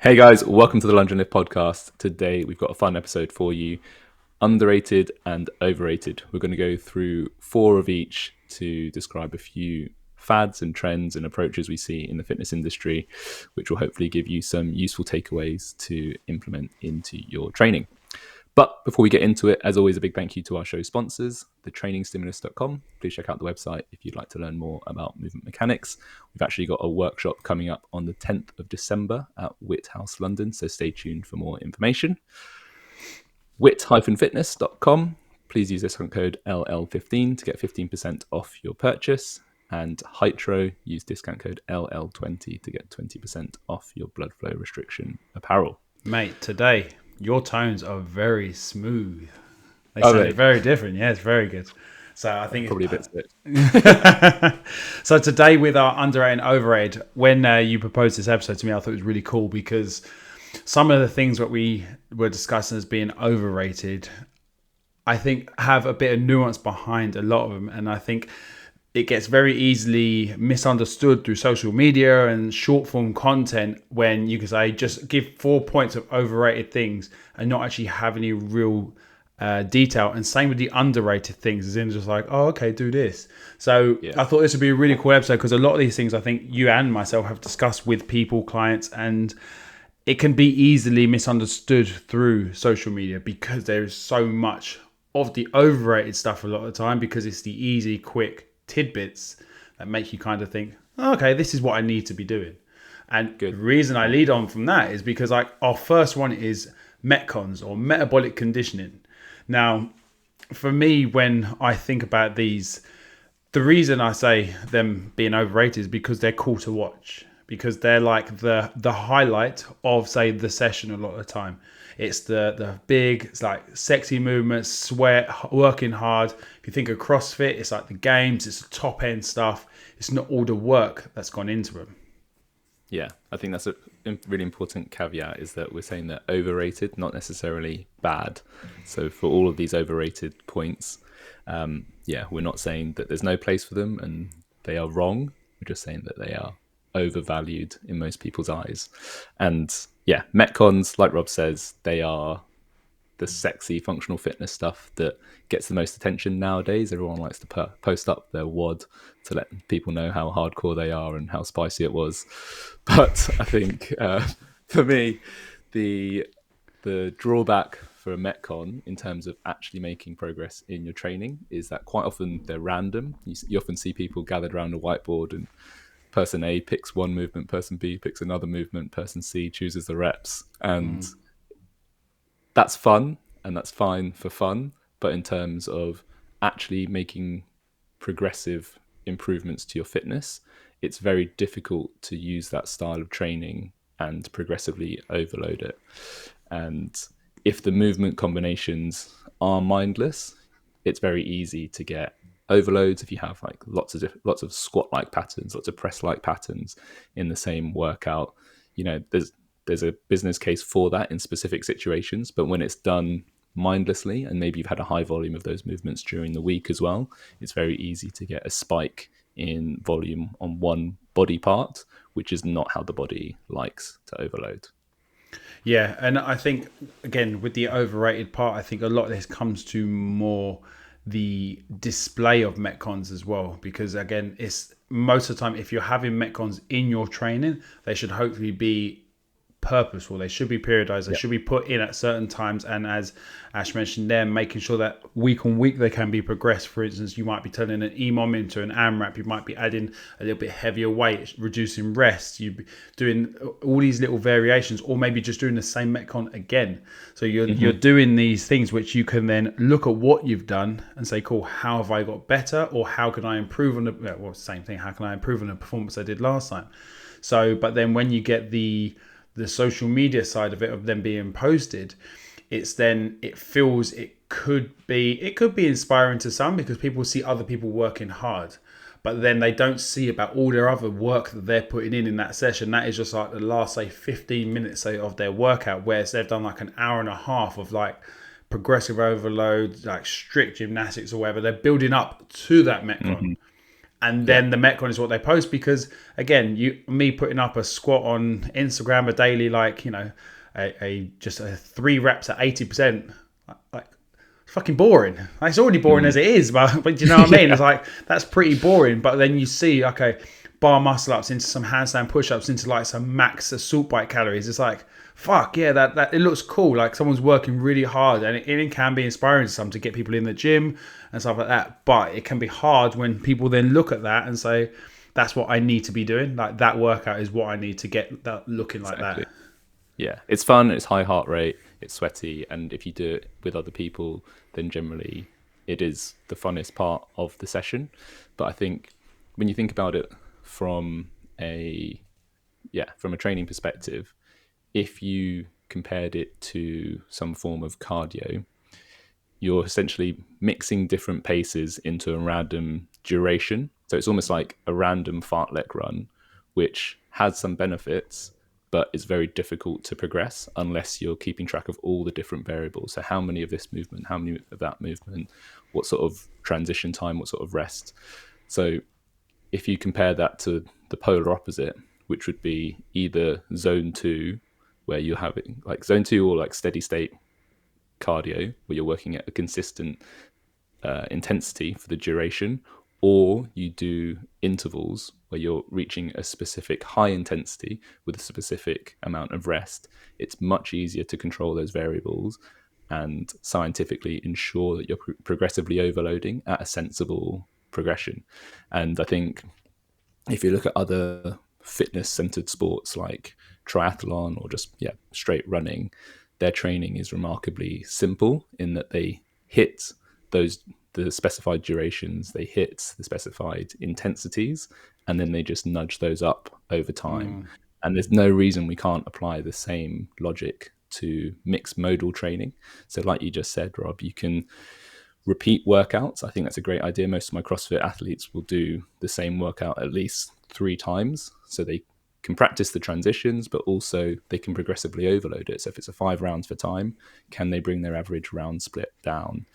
Hey guys, welcome to the Lunge podcast. Today we've got a fun episode for you. Underrated and overrated. We're going to go through four of each to describe a few fads and trends and approaches we see in the fitness industry, which will hopefully give you some useful takeaways to implement into your training. But before we get into it, as always, a big thank you to our show sponsors, thetrainingstimulus.com. Please check out the website if you'd like to learn more about movement mechanics. We've actually got a workshop coming up on the 10th of December at Whit House, London, so stay tuned for more information. Wit-fitness.com. Please use discount code LL15 to get 15% off your purchase. And Hydro, use discount code LL20 to get 20% off your blood flow restriction apparel. Mate, today your tones are very smooth. They sound very different. Yeah, it's very good. So I think probably a bit sick. So today with our underrated and overrated, when you proposed this episode to me, I thought it was really cool because some of the things that we were discussing as being overrated, I think have a bit of nuance behind a lot of them, and I think it gets very easily misunderstood through social media and short form content when you can say just give 4 points of overrated things and not actually have any real detail. And same with the underrated things, as in just like, oh, okay, do this. So I thought this would be a really cool episode because a lot of these things I think you and myself have discussed with people, clients, and it can be easily misunderstood through social media because there is so much of the overrated stuff a lot of the time because it's the easy, quick tidbits that make you kind of think, oh, okay, this is what I need to be doing. And the reason I lead on from that is because our first one is METCONS, or metabolic conditioning. Now, for me, when I think about these, the reason I say them being overrated is because they're cool to watch, because they're like the highlight of, say, the session a lot of the time. It's the big, it's like sexy movements, sweat, working hard. If you think of CrossFit, it's like the games, it's the top end stuff. It's not all the work that's gone into them. Yeah, I think that's a really important caveat, is that we're saying they're overrated, not necessarily bad. So for all of these overrated points, we're not saying that there's no place for them and they are wrong. We're just saying that they are overvalued in most people's eyes. And yeah, Metcons, like Rob says, they are the sexy functional fitness stuff that gets the most attention nowadays. Everyone likes to post up their WOD to let people know how hardcore they are and how spicy it was. But I think for me, the drawback for a Metcon in terms of actually making progress in your training is that quite often they're random. You often see people gathered around a whiteboard and person A picks one movement, person B picks another movement, person C chooses the reps. And that's fun and that's fine for fun. But in terms of actually making progressive improvements to your fitness, it's very difficult to use that style of training and progressively overload it. And if the movement combinations are mindless, it's very easy to get overloads if you have like lots of squat like patterns, lots of press like patterns in the same workout. You know, there's a business case for that in specific situations, but when it's done mindlessly and maybe you've had a high volume of those movements during the week as well, it's very easy to get a spike in volume on one body part, which is not how the body likes to overload. Yeah, and I think, again, with the overrated part, I think a lot of this comes to more the display of Metcons as well. Because, again, it's most of the time, if you're having Metcons in your training, they should hopefully be purposeful. They should be periodized. They should be put in at certain times. And as Ash mentioned there, making sure that week on week they can be progressed. For instance, you might be turning an EMOM into an AMRAP. You might be adding a little bit heavier weight, reducing rest. You'd be doing all these little variations, or maybe just doing the same Metcon again. So you're doing these things which you can then look at what you've done and say, cool, how have I got better? Or how can I improve on the same thing? How can I improve on the performance I did last time? So, but then when you get the social media side of it, of them being posted, it feels it could be inspiring to some because people see other people working hard, but then they don't see about all their other work that they're putting in that session. That is just like the last, say, 15 minutes say, of their workout, whereas they've done like an hour and a half of like progressive overload, like strict gymnastics or whatever. They're building up to that Metcon. and Yeah. then the Metcon is what they post. Because again, me putting up a squat on Instagram, a daily, like, you know, a just a 3 reps at 80%, like, fucking boring. Like, it's already boring as it is, but do you know what I mean? It's like, that's pretty boring. But then you see, okay, bar muscle ups into some handstand push ups into like some max assault bike calories. It's like, fuck yeah, that it looks cool. Like someone's working really hard, and it can be inspiring to some to get people in the gym and stuff like that. But it can be hard when people then look at that and say, that's what I need to be doing. Like, that workout is what I need to get that looking like Exactly. that. Yeah, it's fun, it's high heart rate, it's sweaty, and if you do it with other people, then generally it is the funnest part of the session. But I think when you think about it from a from a training perspective, if you compared it to some form of cardio, you're essentially mixing different paces into a random duration. So it's almost like a random fartlek run, which has some benefits, but it's very difficult to progress unless you're keeping track of all the different variables. So how many of this movement, how many of that movement, what sort of transition time, what sort of rest. So if you compare that to the polar opposite, which would be either zone 2, where you're having like zone 2 or like steady state cardio, where you're working at a consistent intensity for the duration, or you do intervals where you're reaching a specific high intensity with a specific amount of rest, it's much easier to control those variables and scientifically ensure that you're progressively overloading at a sensible progression. And I think if you look at other fitness centered sports like triathlon or just straight running, their training is remarkably simple in that they hit the specified durations, they hit the specified intensities, and then they just nudge those up over time. And there's no reason we can't apply the same logic to mixed modal training. So like you just said, Rob, you can repeat workouts. I think that's a great idea. Most of my CrossFit athletes will do the same workout at least 3 times. So they can practice the transitions, but also they can progressively overload it. So if it's a 5 rounds for time, can they bring their average round split down?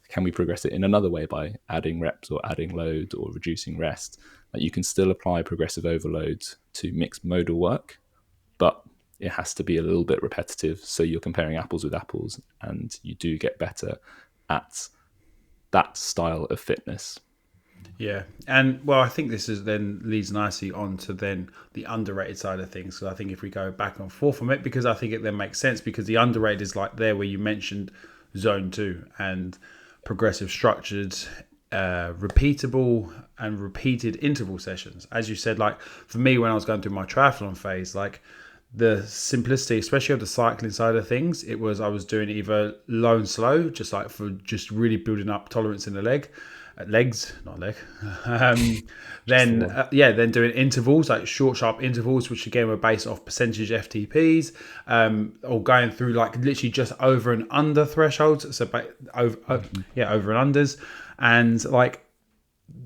Can we progress it in another way by adding reps or adding load or reducing rest? Like, you can still apply progressive overload to mixed modal work, but it has to be a little bit repetitive. So you're comparing apples with apples, and you do get better at that style of fitness. Yeah, and well, I think this is then leads nicely on to then the underrated side of things. So I think if we go back and forth from it, because I think it then makes sense, because the underrated is like there where you mentioned zone 2 and progressive structured, repeatable and repeated interval sessions. As you said, like for me when I was going through my triathlon phase, like the simplicity, especially of the cycling side of things, it was I was doing either low and slow, just like for just really building up tolerance in the legs, not leg. Then then doing intervals, like short, sharp intervals, which again were based off percentage FTPs, or going through like literally just over and under thresholds. So over and unders, and like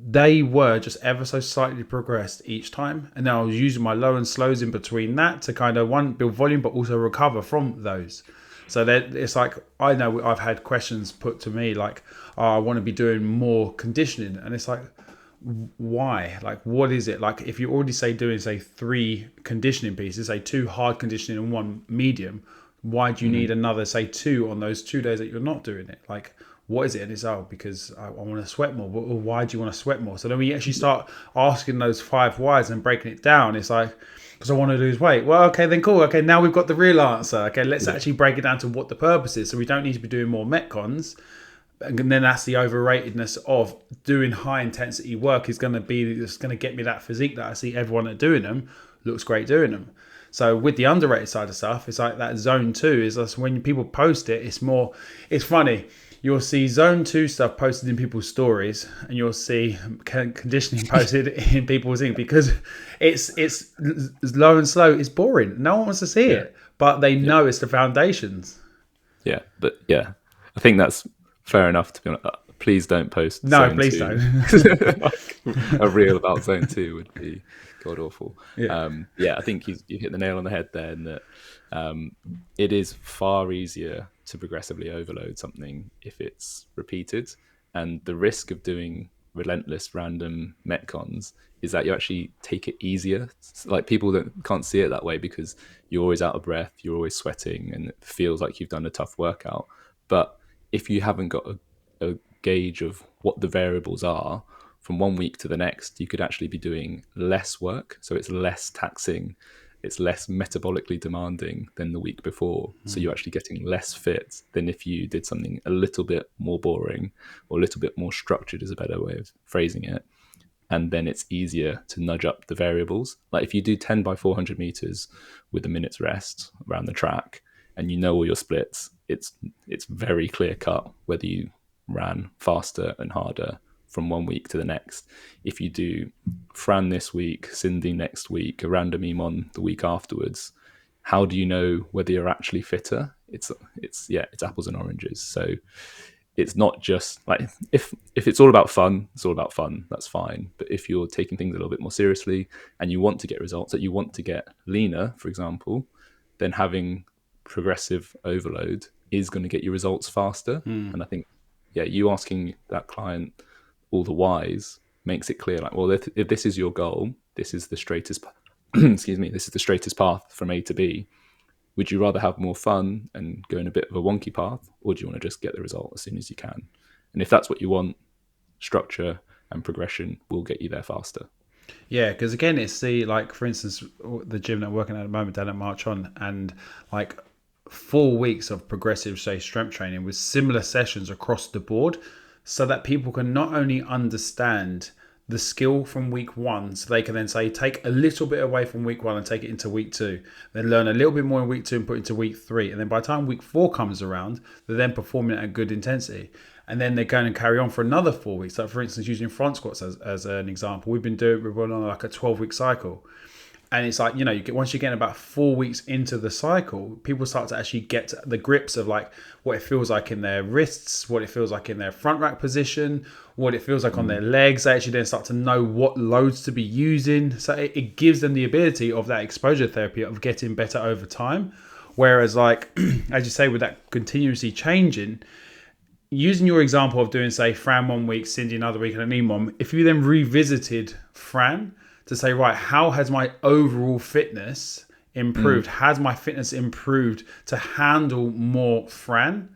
they were just ever so slightly progressed each time. And then I was using my low and slows in between that to kind of build volume, but also recover from those. So that it's like, I know I've had questions put to me like, oh, I want to be doing more conditioning. And it's like, why? Like, what is it? Like, if you already doing 3 conditioning pieces, 2 hard conditioning and 1 medium, why do you need another, 2 on those 2 days that you're not doing it? Like, what is it? And it's, because I want to sweat more. Well, why do you want to sweat more? So then we actually start asking those 5 whys and breaking it down. It's like, because I want to lose weight. Well, okay, then cool. Okay, now we've got the real answer. Okay, let's actually break it down to what the purpose is. So we don't need to be doing more Metcons. And then that's the overratedness of doing high intensity work is going to be, it's going to get me that physique that I see everyone that doing them looks great doing them. So with the underrated side of stuff, it's like that zone 2 is just when people post it, it's funny. You'll see zone 2 stuff posted in people's stories, and you'll see conditioning posted in people's things, because it's low and slow. It's boring. No one wants to see it, but they know it's the foundations. Yeah, but I think that's fair enough to be honest. Please don't post No, zone please 2. don't. A reel about zone 2 would be god awful. Yeah. I think you hit the nail on the head there, in that it is far easier to progressively overload something if it's repeated, and the risk of doing relentless random metcons is that you actually take it easier. Like people that can't see it that way because you're always out of breath, you're always sweating, and it feels like you've done a tough workout. But if you haven't got a gauge of what the variables are from one week to the next, you could actually be doing less work. So it's less taxing, it's less metabolically demanding than the week before. So you're actually getting less fit than if you did something a little bit more boring or a little bit more structured, is a better way of phrasing it. And then it's easier to nudge up the variables. Like if you do 10 by 400 meters with a minute's rest around the track and you know all your splits, it's very clear cut whether you ran faster and harder from one week to the next. If you do Fran this week, Cindy next week, a random EMON the week afterwards, how do you know whether you're actually fitter? It's apples and oranges. So it's not just like if it's all about fun, it's all about fun. That's fine. But if you're taking things a little bit more seriously and you want to get results, that you want to get leaner, for example, then having progressive overload is going to get you results faster. And I think, you asking that client all the whys makes it clear. Like, well, if this is your goal, this is the straightest. Excuse me. This is the straightest path from A to B. Would you rather have more fun and go in a bit of a wonky path, or do you want to just get the result as soon as you can? And if that's what you want, structure and progression will get you there faster. Yeah, because again, it's like, for instance, the gym that I'm working at the moment down at March On, and like 4 weeks of progressive, say, strength training with similar sessions across the board, so that people can not only understand the skill from week one, so they can then say take a little bit away from week one and take it into week two, then learn a little bit more in week two and put it into week three, and then by the time week four comes around, they're then performing at a good intensity, and then they're going to carry on for another 4 weeks. Like for instance, using front squats as an example, we're on like a 12-week cycle. And it's like, once you get about 4 weeks into the cycle, people start to actually get the grips of like what it feels like in their wrists, what it feels like in their front rack position, what it feels like on their legs. They actually then start to know what loads to be using. So it gives them the ability of that exposure therapy of getting better over time. Whereas like, as you say, with that continuously changing, using your example of doing, say, Fran 1 week, Cindy another week, and an EMOM, if you then revisited Fran to say, right, how has my overall fitness improved? Has my fitness improved to handle more Fran?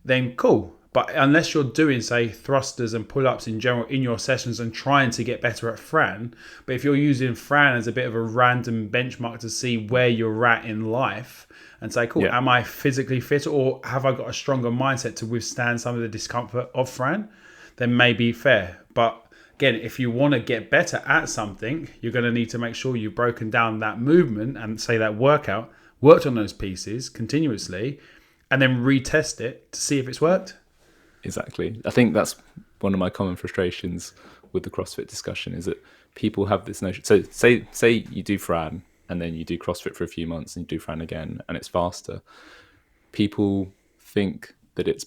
Then cool. But unless you're doing, say, thrusters and pull-ups in general in your sessions and trying to get better at Fran, but if you're using Fran as a bit of a random benchmark to see where you're at in life and say, cool, am I physically fit, or have I got a stronger mindset to withstand some of the discomfort of Fran? Then maybe fair. But again, if you want to get better at something, you're going to need to make sure you've broken down that movement and say that workout, worked on those pieces continuously, and then retest it to see if it's worked. Exactly. I think that's one of my common frustrations with the CrossFit discussion is that people have this notion. So say you do Fran and then you do CrossFit for a few months and you do Fran again and it's faster. People think that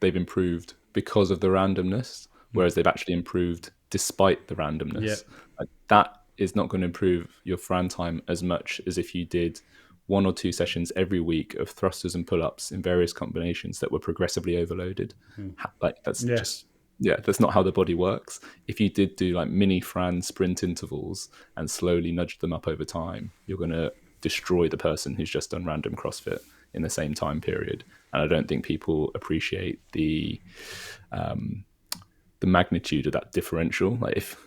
they've improved because of the randomness, whereas they've actually improved despite the randomness. Yeah. Like, that is not going to improve your Fran time as much as if you did 1 or 2 sessions every week of thrusters and pull-ups in various combinations that were progressively overloaded. Like that's that's not how the body works. If you did do like mini Fran sprint intervals and slowly nudge them up over time, you're going to destroy the person who's just done random CrossFit in the same time period. And I don't think people appreciate the magnitude of that differential. Like if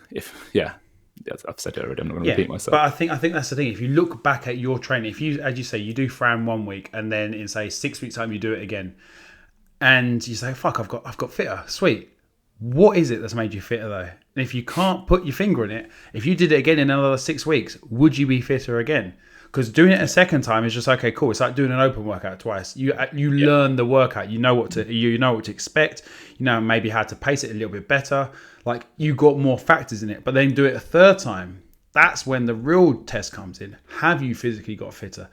I've said it already, I'm not going to repeat myself. But I think that's the thing. If you look back at your training, if you, as you say, you do Fran 1 week and then in, say, 6 weeks time you do it again, and you say, fuck, I've got fitter, sweet. What is it that's made you fitter though? And if you can't put your finger on it, if you did it again in another 6 weeks, would you be fitter again? Because doing it a second time is just okay, cool. It's like doing an open workout twice. You learn the workout. You know what to expect. You know maybe how to pace it a little bit better. Like you got more factors in it. But then do it a third time. That's when the real test comes in. Have you physically got fitter?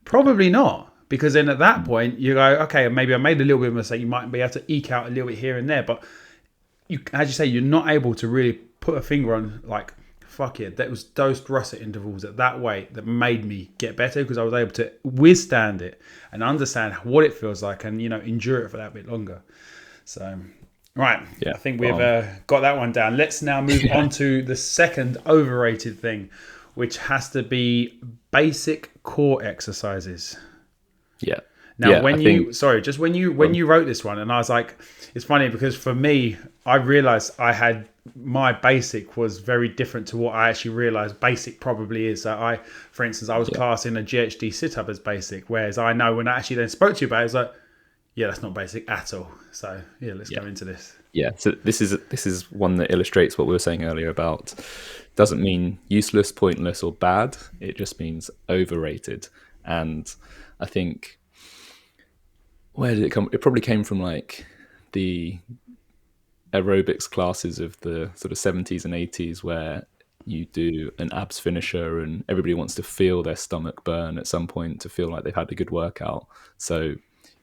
Probably not. Because then at that point you go, okay, maybe I made a little bit of a mistake. You might be able to eke out a little bit here and there. But you, as you say, you're not able to really put a finger on like, fuck yeah, that was those thrust intervals at that weight that made me get better because I was able to withstand it and understand what it feels like and, endure it for that bit longer. So, Right. Yeah, I think spot we've on. got that one down. Let's now move Yeah, on to the second overrated thing, which has to be basic core exercises. yeah, Now, yeah. I when think you sorry, just when um, you wrote this one, and I was like, it's funny because for me, I realized I had my basic was very different to what I actually realized basic probably is. So for instance, I was yeah, classing a GHD sit up as basic, whereas I know when I actually then spoke to you about it, it's like, yeah, that's not basic at all. So yeah, let's yeah, go into this. yeah. So this is one that illustrates what we were saying earlier about doesn't mean useless, pointless, or bad. It just means overrated. And I think where did it come? It probably came from like the aerobics classes of the sort of 70s and 80s where you do an abs finisher and everybody wants to feel their stomach burn at some point to feel like they've had a good workout. So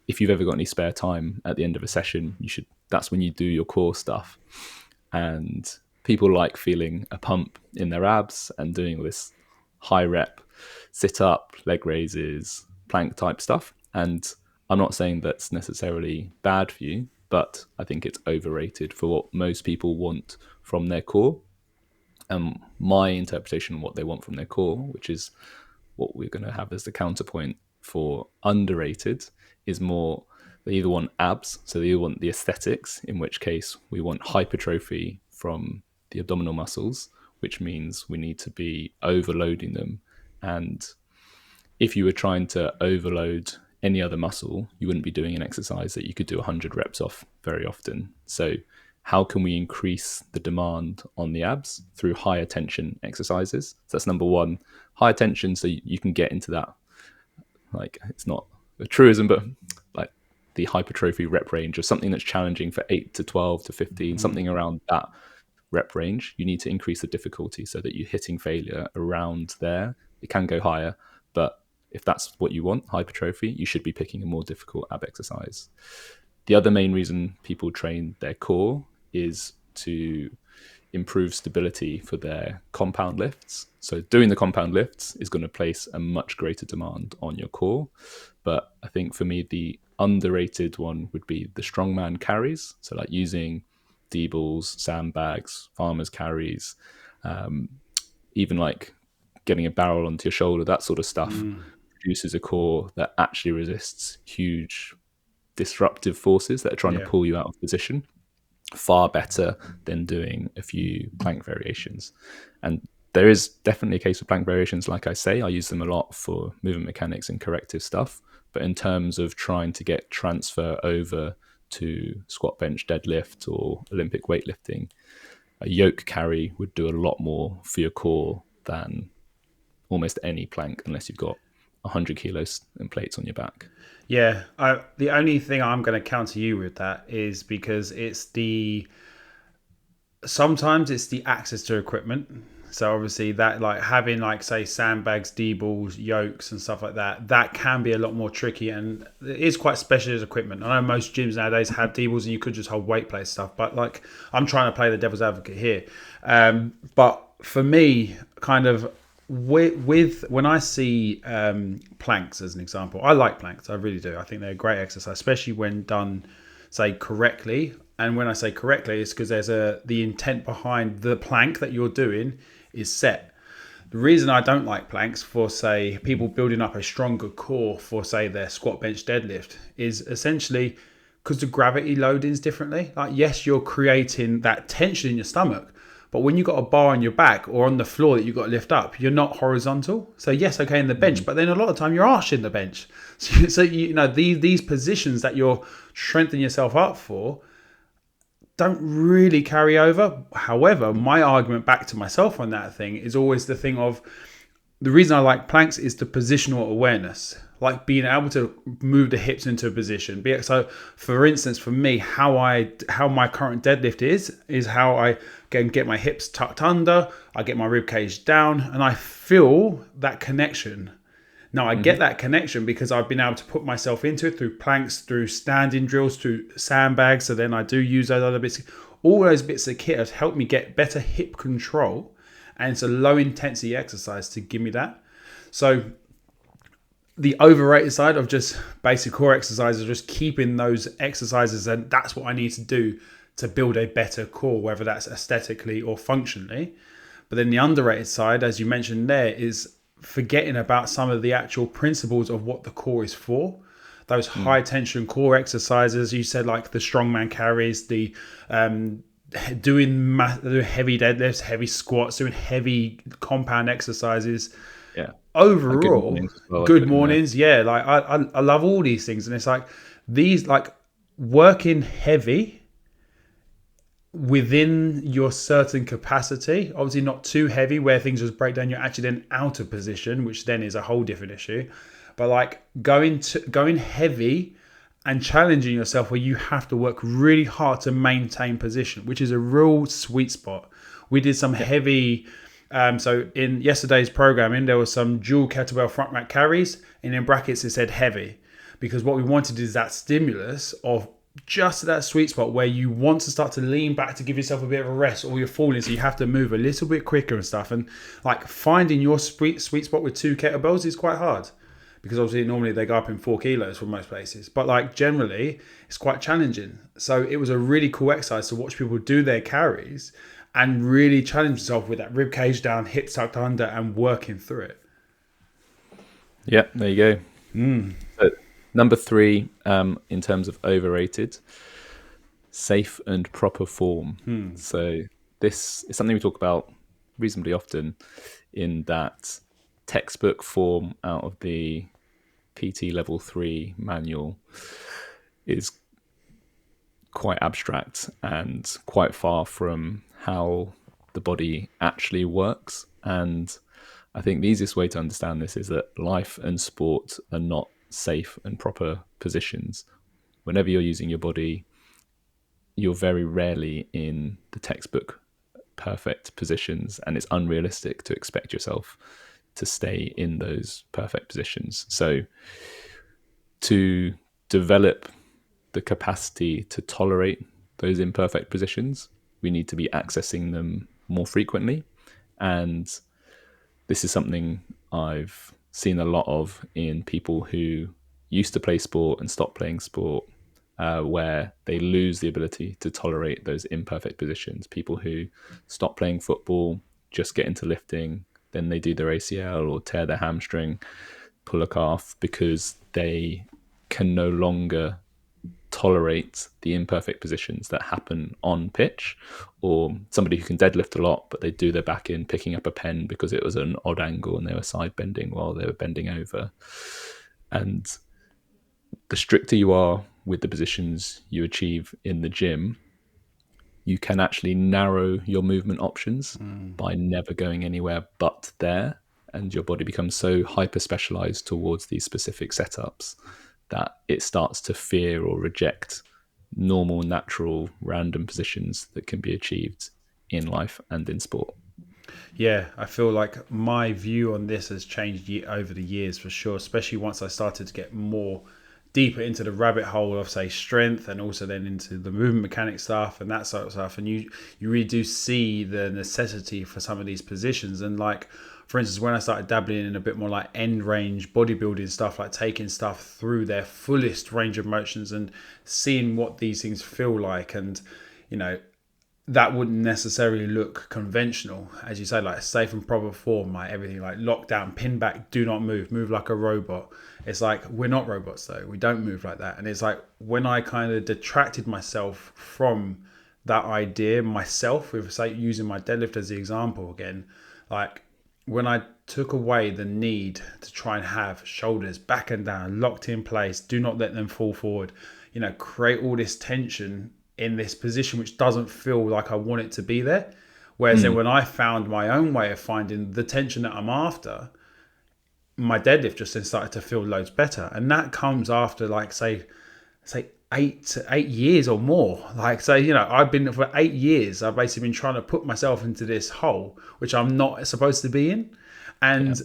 if you've ever got any spare time at the end of a session, you should that's when you do your core stuff. And people like feeling a pump in their abs and doing all this high rep sit up, leg raises, plank type stuff. And I'm not saying that's necessarily bad for you, but I think it's overrated for what most people want from their core. And my interpretation of what they want from their core, which is what we're going to have as the counterpoint for underrated, is more they either want abs, so they either want the aesthetics, in which case we want hypertrophy from the abdominal muscles, which means we need to be overloading them. And if you were trying to overload any other muscle, you wouldn't be doing an exercise that you could do 100 reps off very often. So, how can we increase the demand on the abs through higher tension exercises? So, that's number one, higher tension, so you can get into that, like, it's not a truism, but like the hypertrophy rep range or something that's challenging for 8 to 12 to 15, something around that rep range. You need to increase the difficulty so that you're hitting failure around there. It can go higher, but if that's what you want, hypertrophy, you should be picking a more difficult ab exercise. The other main reason people train their core is to improve stability for their compound lifts. So doing the compound lifts is going to place a much greater demand on your core. But I think for me, the underrated one would be the strongman carries. So like using D balls, sandbags, farmers carries, um, even like getting a barrel onto your shoulder, that sort of stuff produces a core that actually resists huge disruptive forces that are trying to Yeah. pull you out of position far better than doing a few plank variations. And there is definitely a case for plank variations. Like I say, I use them a lot for movement mechanics and corrective stuff. But in terms of trying to get transfer over to squat, bench, deadlift, or Olympic weightlifting, a yoke carry would do a lot more for your core than almost any plank, unless you've got 100 kilos and plates on your back. Yeah, the only thing I'm going to counter you with that is because sometimes it's the access to equipment. So obviously that like having like say sandbags, D balls, yokes and stuff like that, that can be a lot more tricky and it is quite specialist equipment. I know most gyms nowadays have D balls and you could just hold weight plate stuff, but like I'm trying to play the devil's advocate here. But for me, kind of with when I see planks as an example, I like planks. I really do. I think they're a great exercise, especially when done, say, correctly. And when I say correctly, it's because there's the intent behind the plank that you're doing is set. The reason I don't like planks for, say, people building up a stronger core for, say, their squat, bench, deadlift is essentially because the gravity loading is differently. Like, yes, you're creating that tension in your stomach, but when you've got a bar on your back or on the floor that you've got to lift up, you're not horizontal. So yes, okay, in the bench, but then a lot of time you're arching the bench. So you know these positions that you're strengthening yourself up for don't really carry over. However, my argument back to myself on that thing is always the thing of the reason I like planks is the positional awareness, like being able to move the hips into a position. So, for instance, for me, how my current deadlift is how I can get my hips tucked under, I get my rib cage down, and I feel that connection. Now I Mm-hmm. get that connection because I've been able to put myself into it through planks, through standing drills, through sandbags. So then I do use those other bits. All those bits of kit have helped me get better hip control, and it's a low intensity exercise to give me that. So the overrated side of just basic core exercises, just keeping those exercises, and that's what I need to do to build a better core, whether that's aesthetically or functionally. But then the underrated side, as you mentioned there, is forgetting about some of the actual principles of what the core is for. Those high tension core exercises, you said, like the strongman carries, the doing heavy deadlifts, heavy squats, doing heavy compound exercises. Yeah. Good Overall, mornings as well, I good put in there. mornings. Yeah, like I love all these things, and it's like these, like working heavy within your certain capacity, obviously not too heavy where things just break down, you're actually then out of position, which then is a whole different issue. But like going heavy and challenging yourself where you have to work really hard to maintain position, which is a real sweet spot. We did some heavy, so in yesterday's programming there was some dual kettlebell front rack carries, and in brackets it said heavy, because what we wanted is that stimulus of just that sweet spot where you want to start to lean back to give yourself a bit of a rest, or you're falling, so you have to move a little bit quicker and stuff. And like finding your sweet spot with 2 kettlebells is quite hard, because obviously normally they go up in 4 kilos for most places, but like generally it's quite challenging. So it was a really cool exercise to watch people do their carries and really challenge yourself with that rib cage down, hips tucked under, and working through it. Yeah, there you go. So, number 3, in terms of overrated, safe and proper form. So this is something we talk about reasonably often, in that textbook form out of the PT level 3 manual is quite abstract and quite far from how the body actually works. And I think the easiest way to understand this is that life and sport are not safe and proper positions. Whenever you're using your body, you're very rarely in the textbook perfect positions, and it's unrealistic to expect yourself to stay in those perfect positions. So to develop the capacity to tolerate those imperfect positions, we need to be accessing them more frequently. And this is something I've seen a lot of in people who used to play sport and stop playing sport, where they lose the ability to tolerate those imperfect positions. People who stop playing football, just get into lifting, then they do their ACL or tear their hamstring, pull a calf, because they can no longer tolerate the imperfect positions that happen on pitch. Or somebody who can deadlift a lot, but they do their back in picking up a pen because it was an odd angle and they were side bending while they were bending over. And the stricter you are with the positions you achieve in the gym, you can actually narrow your movement options by never going anywhere but there. And your body becomes so hyper specialized towards these specific setups that it starts to fear or reject normal, natural, random positions that can be achieved in life and in sport. Yeah, I feel like my view on this has changed over the years for sure, especially once I started to get more deeper into the rabbit hole of, say, strength, and also then into the movement mechanic stuff and that sort of stuff. And you really do see the necessity for some of these positions. And like, for instance, when I started dabbling in a bit more like end range bodybuilding stuff, like taking stuff through their fullest range of motions and seeing what these things feel like, and you know, that wouldn't necessarily look conventional, as you say, like safe and proper form, like everything, like lock down, pin back, do not move like a robot. It's like, we're not robots though, we don't move like that. And it's like, when I kind of detracted myself from that idea myself, with, say, using my deadlift as the example again, like when I took away the need to try and have shoulders back and down, locked in place, do not let them fall forward, you know, create all this tension in this position which doesn't feel like I want it to be there. Whereas then when I found my own way of finding the tension that I'm after, my deadlift just then started to feel loads better. And that comes after, like, say 8 years or more. Like, say, you know, I've been for 8 years, I've basically been trying to put myself into this hole which I'm not supposed to be in. And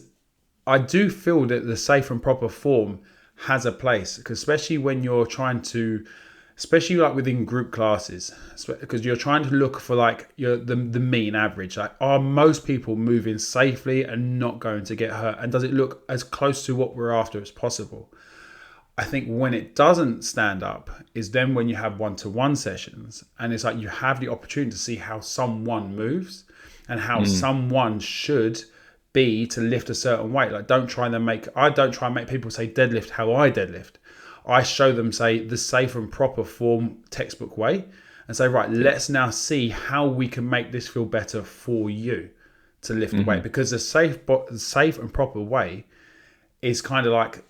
I do feel that the safe and proper form has a place, because especially when you're trying to, especially like within group classes, because you're trying to look for like the mean average. Like, are most people moving safely and not going to get hurt? And does it look as close to what we're after as possible? I think when it doesn't stand up is then when you have one-to-one sessions, and it's like you have the opportunity to see how someone moves and how someone should be to lift a certain weight. Like, I don't try and make people say deadlift how I deadlift. I show them, say, the safe and proper form textbook way, and say, right, let's now see how we can make this feel better for you to lift the weight, because the safe and proper way is kind of like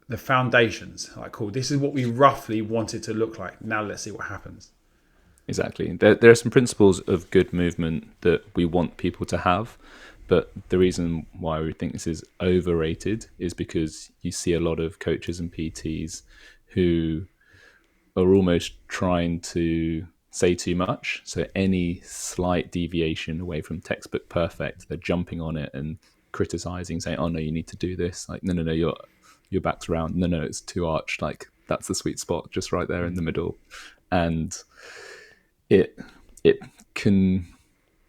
the foundations. Like, cool, this is what we roughly want it to look like. Now let's see what happens. Exactly. There are some principles of good movement that we want people to have, but the reason why we think this is overrated is because you see a lot of coaches and PTs who are almost trying to say too much. So any slight deviation away from textbook perfect, they're jumping on it and criticizing, saying, "Oh no, you need to do this." Like, no, your back's round. No, it's too arched. Like, that's the sweet spot, just right there in the middle. And it can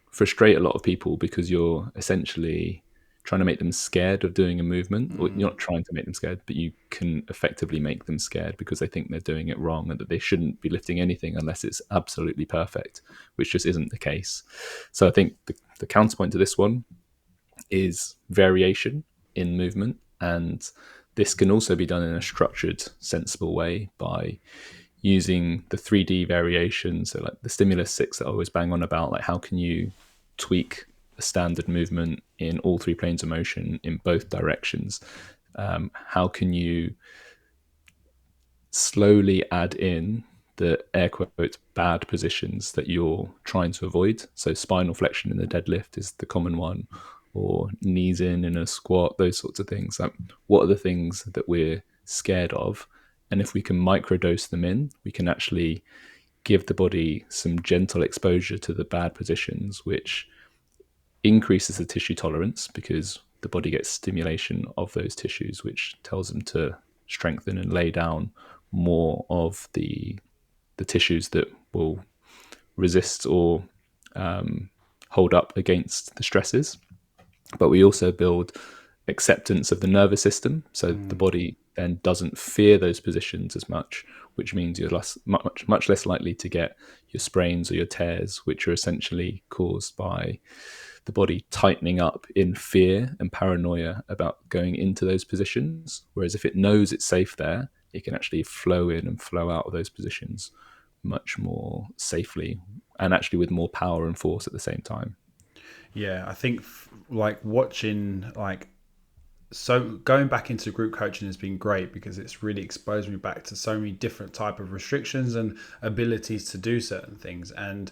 frustrate a lot of people because you're essentially trying to make them scared of doing a movement, or you're not trying to make them scared, but you can effectively make them scared because they think they're doing it wrong and that they shouldn't be lifting anything unless it's absolutely perfect, which just isn't the case. So I think the counterpoint to this one is variation in movement, and this can also be done in a structured, sensible way by using the 3D variation. So like the stimulus 6 that I always bang on about, like how can you tweak a standard movement in all three planes of motion in both directions? How can you slowly add in the air quotes bad positions that you're trying to avoid? So spinal flexion in the deadlift is the common one, or knees in a squat, those sorts of things. Like, what are the things that we're scared of? And if we can microdose them in, we can actually give the body some gentle exposure to the bad positions, which increases the tissue tolerance because the body gets stimulation of those tissues, which tells them to strengthen and lay down more of the tissues that will resist or hold up against the stresses. But we also build acceptance of the nervous system, so the body then doesn't fear those positions as much, which means you're much less likely to get your sprains or your tears, which are essentially caused by the body tightening up in fear and paranoia about going into those positions. Whereas if it knows it's safe there, it can actually flow in and flow out of those positions much more safely, and actually with more power and force at the same time. Yeah, I think like watching, like, so going back into group coaching has been great because it's really exposed me back to so many different type of restrictions and abilities to do certain things. And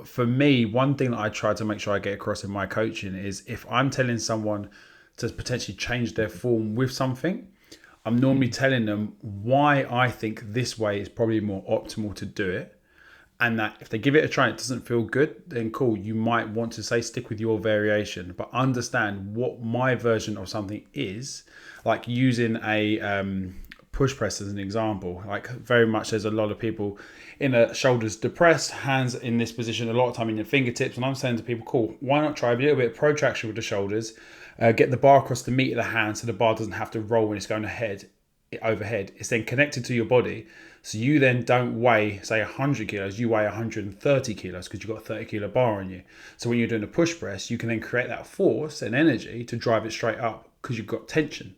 for me, one thing that I try to make sure I get across in my coaching is, if I'm telling someone to potentially change their form with something, I'm normally telling them why I think this way is probably more optimal to do it. And that if they give it a try and it doesn't feel good, then cool, you might want to say stick with your variation, but understand what my version of something is. Like using a push press as an example, like very much there's a lot of people in a shoulders depressed, hands in this position, a lot of time in your fingertips. And I'm saying to people, cool, why not try a little bit of protraction with the shoulders, get the bar across the meat of the hand so the bar doesn't have to roll when it's going overhead. It's then connected to your body. So you then don't weigh, say, 100 kilos, you weigh 130 kilos because you've got a 30 kilo bar on you. So when you're doing a push press, you can then create that force and energy to drive it straight up because you've got tension.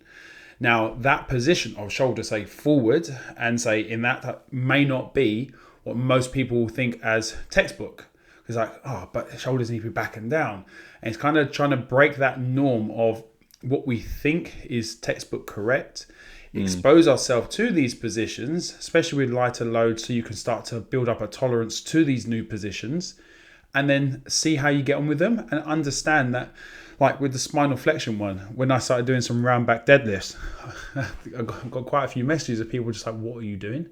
Now, that position of shoulder, say, forward, and say in that may not be what most people think as textbook. Because like, oh, but the shoulders need to be back and down. And it's kind of trying to break that norm of what we think is textbook correct. Expose ourselves to these positions, especially with lighter loads, so you can start to build up a tolerance to these new positions, and then see how you get on with them, and understand that, like with the spinal flexion one, when I started doing some round back deadlifts, I got quite a few messages of people just like, what are you doing?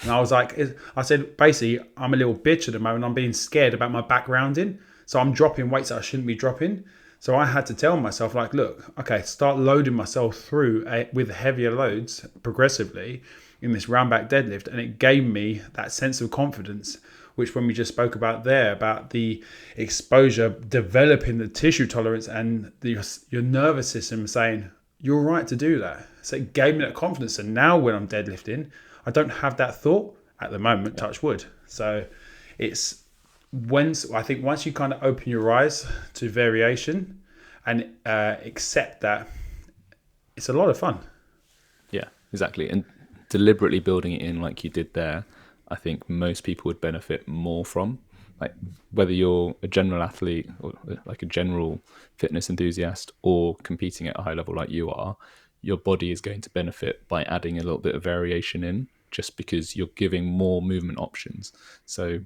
And I was like, I said, basically, I'm a little bitch at the moment. I'm being scared about my back rounding. So I'm dropping weights that I shouldn't be dropping. So I had to tell myself, like, look, okay, start loading myself through with heavier loads progressively in this round back deadlift. And it gave me that sense of confidence, which when we just spoke about there, about the exposure, developing the tissue tolerance and your nervous system saying, you're right to do that. So it gave me that confidence. And now when I'm deadlifting, I don't have that thought at the moment, touch wood. So it's I think once you kind of open your eyes to variation and accept that, it's a lot of fun. Yeah, exactly. And deliberately building it in like you did there, I think most people would benefit more from. Like whether you're a general athlete or like a general fitness enthusiast or competing at a high level like you are, your body is going to benefit by adding a little bit of variation in just because you're giving more movement options. So,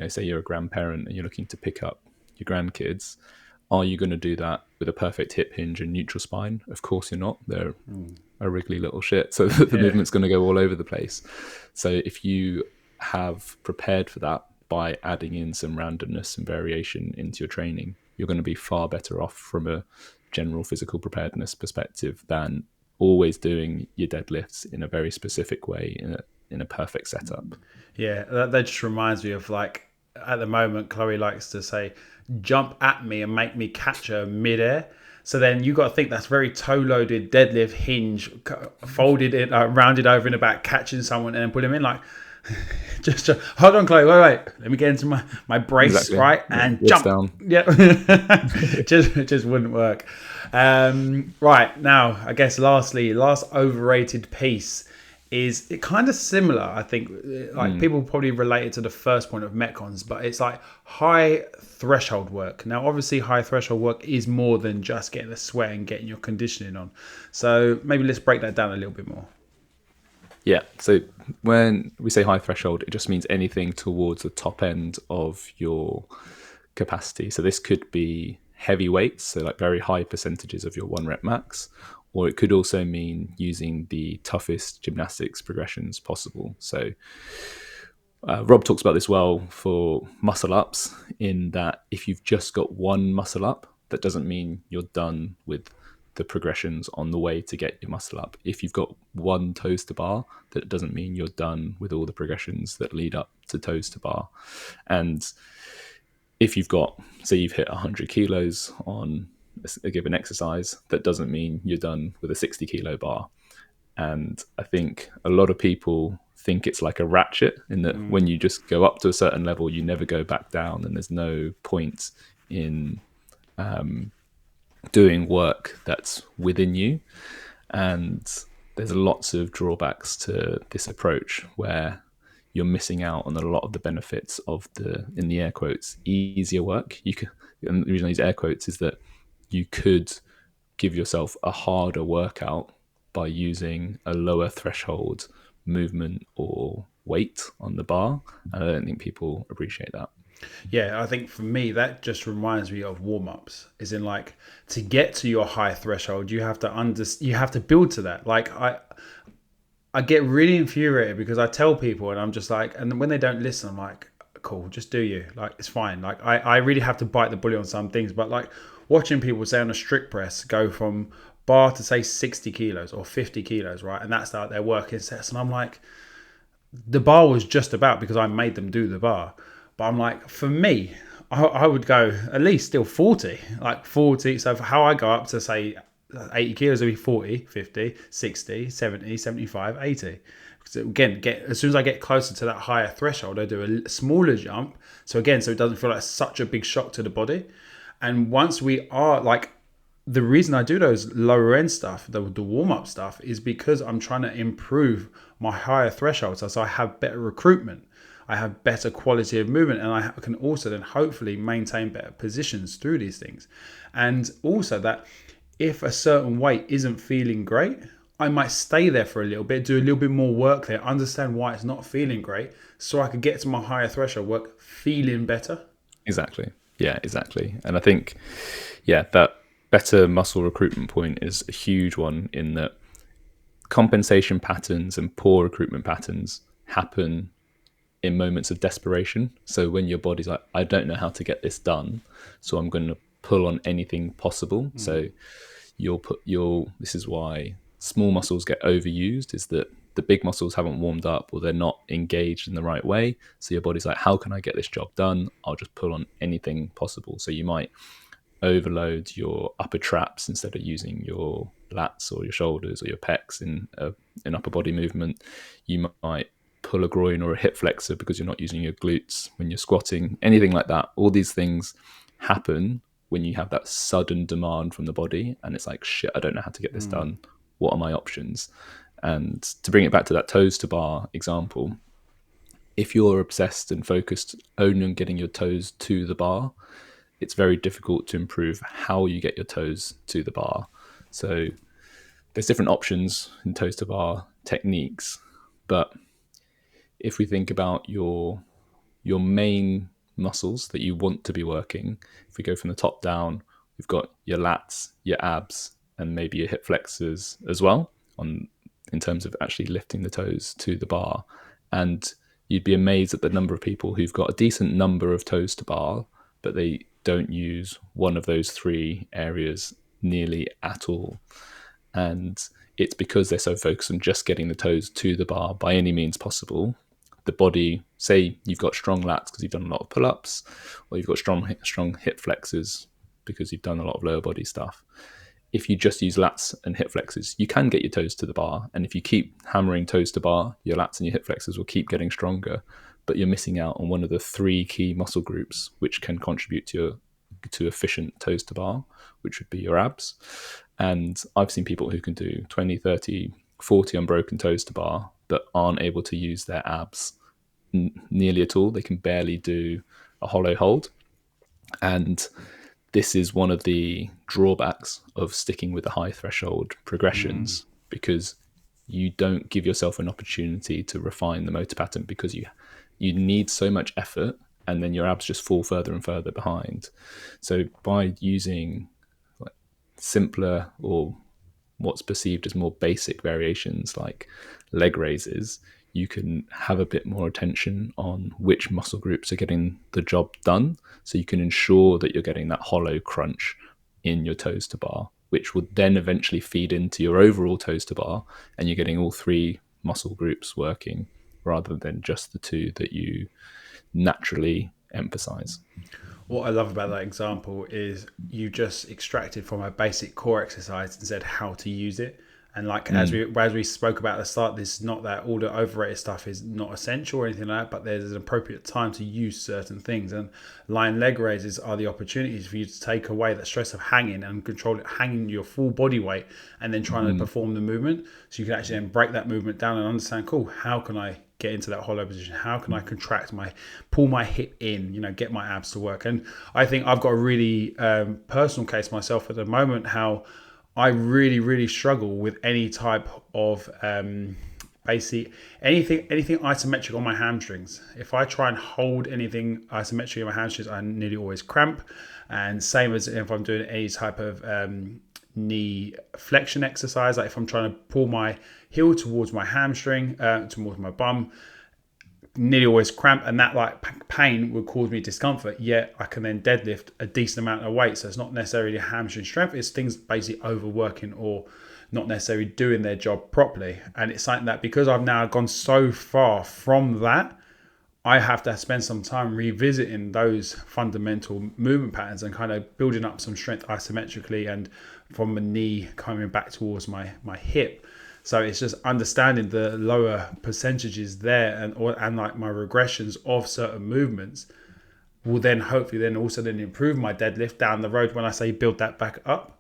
say you're a grandparent and you're looking to pick up your grandkids, are you going to do that with a perfect hip hinge and neutral spine? Of course you're not. They're a wriggly little shit, so the Yeah. movement's going to go all over the place. So if you have prepared for that by adding in some randomness and variation into your training, you're going to be far better off from a general physical preparedness perspective than always doing your deadlifts in a very specific way in a perfect setup. Yeah, that just reminds me of like at the moment, Chloe likes to say, jump at me and make me catch her midair. So then you got to think that's very toe loaded deadlift hinge, folded it, rounded over in the back, catching someone and then put him in like, just hold on, Chloe, wait. Let me get into my brace, Exactly. right? Yeah. And Wrist jump. down. Yeah. just wouldn't work. Right, now, I guess last overrated piece is it kind of similar, I think. Like people probably relate it to the first point of METCONS, but it's like high threshold work. Now, obviously, high threshold work is more than just getting the sweat and getting your conditioning on. So maybe let's break that down a little bit more. Yeah. So when we say high threshold, it just means anything towards the top end of your capacity. So this could be heavy weights, so like very high percentages of your 1 rep max, or it could also mean using the toughest gymnastics progressions possible. So Rob talks about this well for muscle ups, in that if you've just got one muscle up, that doesn't mean you're done with the progressions on the way to get your muscle up. If you've got one toes to bar, that doesn't mean you're done with all the progressions that lead up to toes to bar. And if you've got, say you've hit 100 kilos on a given exercise, that doesn't mean you're done with a 60 kilo bar. And I think a lot of people think it's like a ratchet, in that when you just go up to a certain level, you never go back down, and there's no point in doing work that's within you. And there's lots of drawbacks to this approach where you're missing out on a lot of the benefits of the, in the air quotes, easier work. You could, and the reason I use air quotes is that you could give yourself a harder workout by using a lower threshold movement or weight on the bar. And I don't think people appreciate that. Yeah, I think for me that just reminds me of warm-ups. Is in like to get to your high threshold, you have to build to that. Like I get really infuriated because I tell people and I'm just like, and when they don't listen, I'm like, cool, just do you. Like it's fine. Like I really have to bite the bullet on some things, but like watching people say on a strict press go from bar to say 60 kilos or 50 kilos, right? And that's like their working sets. And I'm like, the bar was just about because I made them do the bar. But I'm like, for me, I would go at least still 40, like 40. So for how I go up to say 80 kilos will be 40, 50, 60, 70, 75, 80. So again, as soon as I get closer to that higher threshold, I do a smaller jump. So again, so it doesn't feel like such a big shock to the body. And once we are like, the reason I do those lower end stuff, the warm up stuff, is because I'm trying to improve my higher thresholds. So I have better recruitment. I have better quality of movement, and I can also then hopefully maintain better positions through these things. And also that if a certain weight isn't feeling great, I might stay there for a little bit, do a little bit more work there, understand why it's not feeling great, so I could get to my higher threshold work feeling better. Exactly. Yeah, exactly. And I think, that better muscle recruitment point is a huge one, in that compensation patterns and poor recruitment patterns happen in moments of desperation. So when your body's like, I don't know how to get this done, so I'm going to pull on anything possible. So this is why small muscles get overused, is that the big muscles haven't warmed up or they're not engaged in the right way. So your body's like, how can I get this job done? I'll just pull on anything possible. So you might overload your upper traps instead of using your lats or your shoulders or your pecs in an upper body movement. You might pull a groin or a hip flexor because you're not using your glutes when you're squatting, anything like that. All these things happen when you have that sudden demand from the body and it's like, shit, I don't know how to get this done. What are my options? And to bring it back to that toes to bar example, if you're obsessed and focused only on getting your toes to the bar, it's very difficult to improve how you get your toes to the bar. So there's different options in toes to bar techniques, but if we think about your main muscles that you want to be working, if we go from the top down, we've got your lats, your abs, and maybe your hip flexors as well on in terms of actually lifting the toes to the bar. And you'd be amazed at the number of people who've got a decent number of toes to bar, but they don't use one of those three areas nearly at all. And it's because they're so focused on just getting the toes to the bar by any means possible. The body, say you've got strong lats because you've done a lot of pull-ups, or you've got strong hip flexors because you've done a lot of lower body stuff. If you just use lats and hip flexors, you can get your toes to the bar. And if you keep hammering toes to bar, your lats and your hip flexors will keep getting stronger. But you're missing out on one of the three key muscle groups which can contribute to efficient toes to bar, which would be your abs. And I've seen people who can do 20, 30, 40 unbroken toes to bar, but aren't able to use their abs nearly at all. They can barely do a hollow hold. And this is one of the drawbacks of sticking with the high threshold progressions, because you don't give yourself an opportunity to refine the motor pattern because you need so much effort and then your abs just fall further and further behind. So by using like simpler or what's perceived as more basic variations like leg raises, you can have a bit more attention on which muscle groups are getting the job done. So you can ensure that you're getting that hollow crunch in your toes to bar, which would then eventually feed into your overall toes to bar, and you're getting all three muscle groups working rather than just the two that you naturally emphasize. What I love about that example is you just extracted from a basic core exercise and said how to use it. And like as we spoke about at the start, this is not that all the overrated stuff is not essential or anything like that, but there's an appropriate time to use certain things. And lying leg raises are the opportunities for you to take away that stress of hanging and control it, hanging your full body weight and then trying to perform the movement. So you can actually then break that movement down and understand, cool, how can I get into that hollow position? How can I pull my hip in, get my abs to work? And I think I've got a really personal case myself at the moment, how I really, really struggle with any type of anything isometric on my hamstrings. If I try and hold anything isometric on my hamstrings, I nearly always cramp. And same as if I'm doing any type of knee flexion exercise, like if I'm trying to pull my heel towards my hamstring, towards my bum, nearly always cramp, and that like pain would cause me discomfort, yet I can then deadlift a decent amount of weight. So it's not necessarily hamstring strength, it's things basically overworking or not necessarily doing their job properly. And it's something that, because I've now gone so far from that, I have to spend some time revisiting those fundamental movement patterns and kind of building up some strength isometrically and from the knee coming back towards my hip. So it's just understanding the lower percentages there and like my regressions of certain movements will then hopefully then also then improve my deadlift down the road when I say build that back up.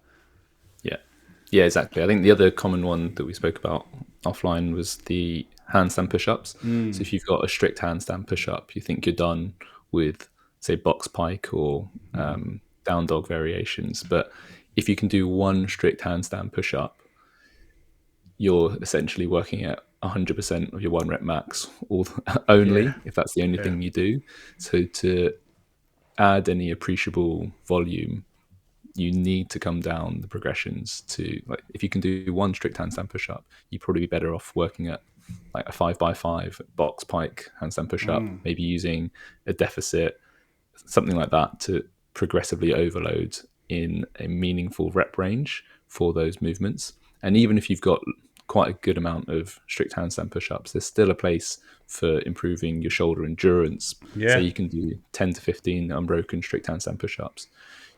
Yeah, exactly. I think the other common one that we spoke about offline was the handstand push-ups. So if you've got a strict handstand push-up, you think you're done with, say, box pike or down dog variations. But if you can do one strict handstand push-up, you're essentially working at 100% of your one rep max only, if that's the only thing you do. So to add any appreciable volume, you need to come down the progressions to, like, if you can do one strict handstand push-up, you'd probably be better off working at like a 5x5 box pike handstand push-up, maybe using a deficit, something like that, to progressively overload in a meaningful rep range for those movements. And even if you've got quite a good amount of strict handstand push-ups, there's still a place for improving your shoulder endurance. So you can do 10 to 15 unbroken strict handstand push-ups.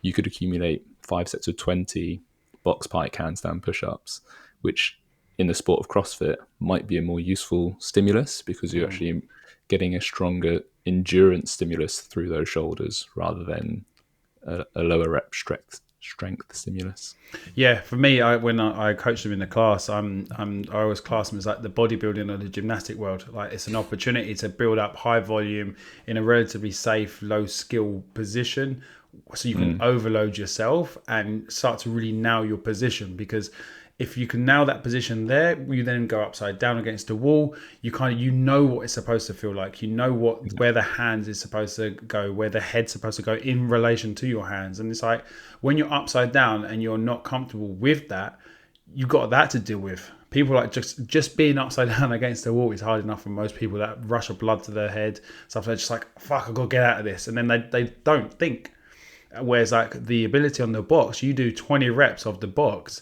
you could accumulate 5 sets of 20 box pike handstand push-ups, which in the sport of CrossFit might be a more useful stimulus because you're actually getting a stronger endurance stimulus through those shoulders rather than a lower rep strength stimulus. Yeah, for me, when I coach them in the class, I always class them as like the bodybuilding or the gymnastic world. Like it's an opportunity to build up high volume in a relatively safe, low skill position, so you can overload yourself and start to really nail your position. Because if you can nail that position there, you then go upside down against the wall. You know what it's supposed to feel like. You know where the hands is supposed to go, where the head's supposed to go in relation to your hands. And it's like when you're upside down and you're not comfortable with that, you got that to deal with. People like just being upside down against the wall is hard enough for most people. That rush of blood to their head, stuff. They're just like, fuck, I gotta get out of this, and then they don't think. Whereas like the ability on the box, you do 20 reps of the box.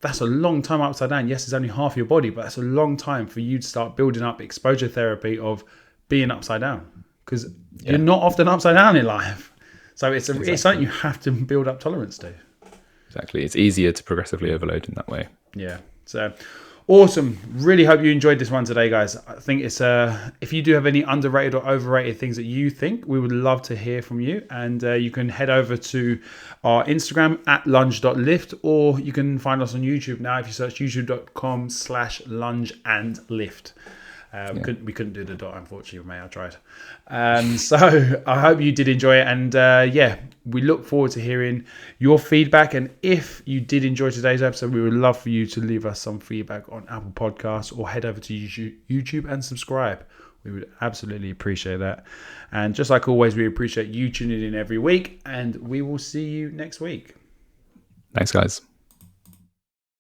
That's a long time upside down. Yes, it's only half your body, but that's a long time for you to start building up exposure therapy of being upside down, because you're not often upside down in life. So it's something you have to build up tolerance to. Exactly. It's easier to progressively overload in that way. Yeah. So awesome. Really hope you enjoyed this one today, guys. I think it's if you do have any underrated or overrated things that you think, we would love to hear from you. And you can head over to our Instagram at lunge.lift, or you can find us on YouTube now if you search youtube.com/lungeandlift. We couldn't do the dot, unfortunately, mate. I tried. So I hope you did enjoy it. And we look forward to hearing your feedback. And if you did enjoy today's episode, we would love for you to leave us some feedback on Apple Podcasts or head over to YouTube and subscribe. We would absolutely appreciate that. And just like always, we appreciate you tuning in every week. And we will see you next week. Thanks, guys.